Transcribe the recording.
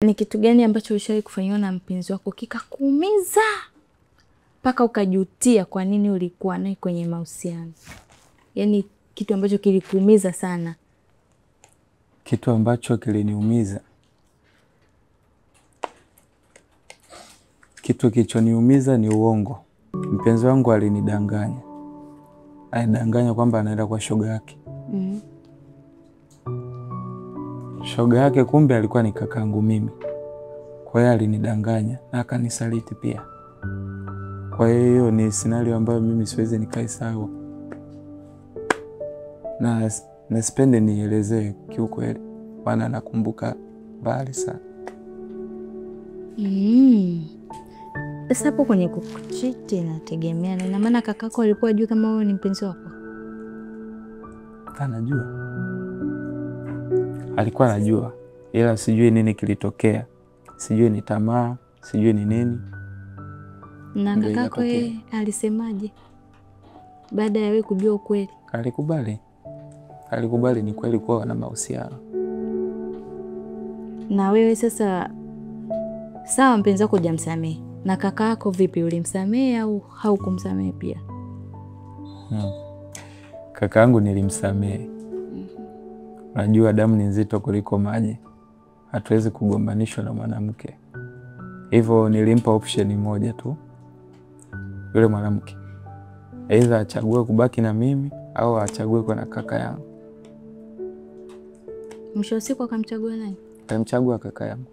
Ni kitu gani ambacho ulishawahi kufanywa na mpenzi wako kikakuumiza mpaka ukajutia kwa nini ulikuwa naye kwenye mahusiano? Yaani kitu ambacho kilikuumiza sana. Kitu ambacho kiliniumiza. Kitu kilichoniumiza ni uongo. Mpenzi wangu alinidanganya. Alidanganya kwamba anaenda kwa shoga yake. Shoga yake kumbe alikuwa ni kakaangu mimi. Kwa hiyo alinidanganya na akanisaliti pia. Kwa hiyo ni scenario ambayo mimi siwezi nikaisahau. Na sipendi nielezee kiukweli, maana nakumbuka mbali sana. Sasa hapo kwenye kukuchiti nategemeana. Ina maana kakako alikuwa ajui kama wewe ni mpenzi wako? Anajua. Alikuwa anajua. Ila sijui nini kilitokea. Sijui ni tamaa, sijui ni nini. Na kakako yeye alisemaje baada ya wewe kujua ukweli? Alikubali. Alikubali ni kweli kuwa wana mahusiano. Na wewe sasa, sawa mpenzi wako hujamsamehe, na kakako vipi, ulimsamehe au haukumsamehe pia? Kakaangu nilimsamehe. Najua damu ni nzito kuliko maji. Hatuwezi kugombanishwa na mwanamke. Hivyo nilimpa option moja tu. Yule mwanamke aidha achague kubaki na mimi au achague kwa na kaka yangu. Mwisho wa siku akamchagua nani? Alimchagua kaka yangu.